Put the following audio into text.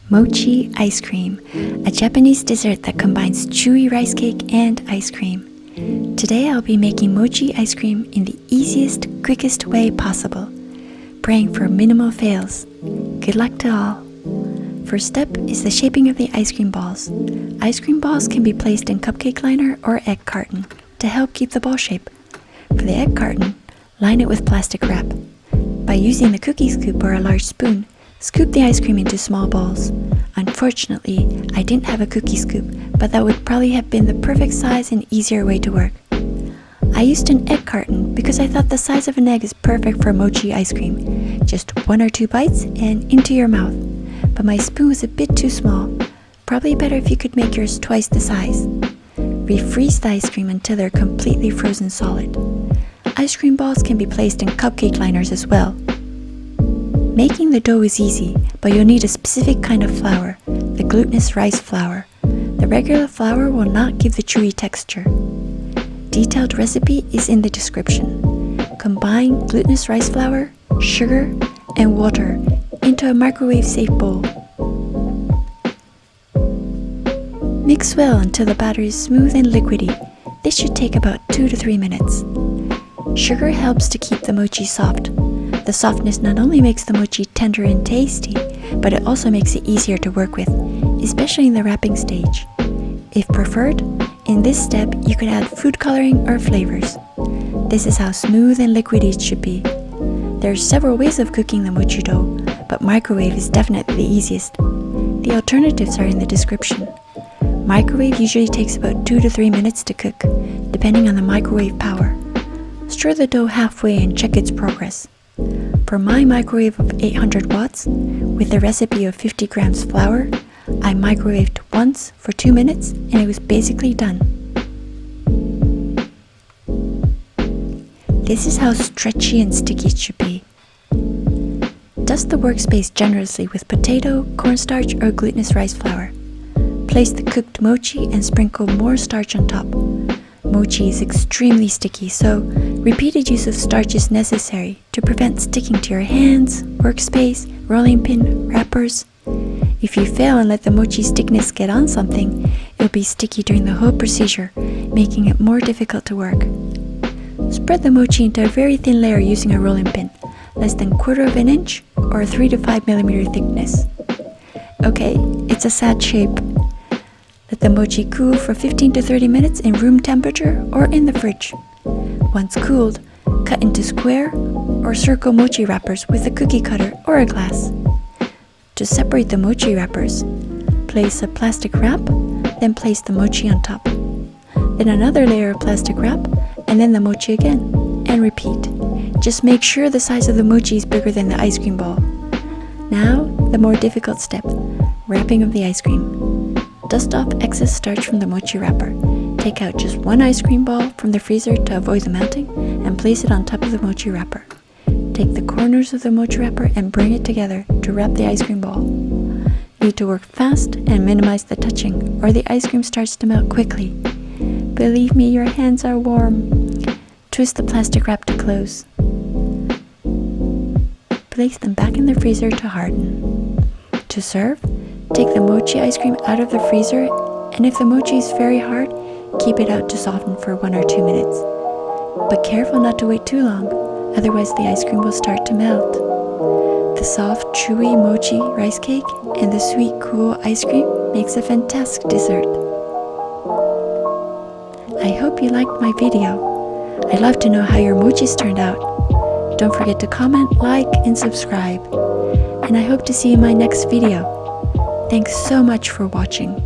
Mochi ice cream, a Japanese dessert that combines chewy rice cake and ice cream. Today I'll be making mochi ice cream in the easiest, quickest way possible, praying for minimal fails. Good luck to all. First step is the shaping of the ice cream balls. Ice cream balls can be placed in cupcake liner or egg carton to help keep the ball shape. For the egg carton, line it with plastic wrap. By using the cookie scoop or a large spoon, scoop the ice cream into small balls. Unfortunately, I didn't have a cookie scoop, but that would probably have been the perfect size and easier way to work. I used an egg carton because I thought the size of an egg is perfect for mochi ice cream. Just 1 or 2 bites and into your mouth. But my spoon was a bit too small. Probably better if you could make yours twice the size. Refreeze the ice cream until they're completely frozen solid. Ice cream balls can be placed in cupcake liners as well. Making the dough is easy, but you'll need a specific kind of flour, the glutinous rice flour. The regular flour will not give the chewy texture. Detailed recipe is in the description. Combine glutinous rice flour, sugar, and water into a microwave-safe bowl. Mix well until the batter is smooth and liquidy. This should take about 2 to 3 minutes. Sugar helps to keep the mochi soft. The softness not only makes the mochi tender and tasty, but it also makes it easier to work with, especially in the wrapping stage. If preferred, in this step you could add food coloring or flavors. This is how smooth and liquidy it should be. There are several ways of cooking the mochi dough, but microwave is definitely the easiest. The alternatives are in the description. Microwave usually takes about 2 to 3 minutes to cook, depending on the microwave power. Stir the dough halfway and check its progress. For my microwave of 800 watts, with a recipe of 50 grams flour, I microwaved once for 2 minutes and it was basically done. This is how stretchy and sticky it should be. Dust the workspace generously with potato, cornstarch, or glutinous rice flour. Place the cooked mochi and sprinkle more starch on top. Mochi is extremely sticky, so repeated use of starch is necessary to prevent sticking to your hands, workspace, rolling pin, wrappers. If you fail and let the mochi stickness get on something, it'll be sticky during the whole procedure, making it more difficult to work. Spread the mochi into a very thin layer using a rolling pin, less than 1/4 of an inch or 3 to 5 millimeter thickness. Okay, it's a sad shape. Let the mochi cool for 15 to 30 minutes in room temperature or in the fridge. Once cooled, cut into square or circle mochi wrappers with a cookie cutter or a glass. To separate the mochi wrappers, place a plastic wrap, then place the mochi on top. Then another layer of plastic wrap, and then the mochi again, and repeat. Just make sure the size of the mochi is bigger than the ice cream ball. Now, the more difficult step, wrapping of the ice cream. Dust off excess starch from the mochi wrapper. Take out just 1 ice cream ball from the freezer to avoid the melting and place it on top of the mochi wrapper. Take the corners of the mochi wrapper and bring it together to wrap the ice cream ball. Need to work fast and minimize the touching or the ice cream starts to melt quickly. Believe me, your hands are warm. Twist the plastic wrap to close. Place them back in the freezer to harden. To serve, take the mochi ice cream out of the freezer, and if the mochi is very hard, keep it out to soften for 1 or 2 minutes. But careful not to wait too long, otherwise the ice cream will start to melt. The soft, chewy mochi rice cake and the sweet, cool ice cream makes a fantastic dessert. I hope you liked my video. I'd love to know how your mochis turned out. Don't forget to comment, like, and subscribe. And I hope to see you in my next video. Thanks so much for watching.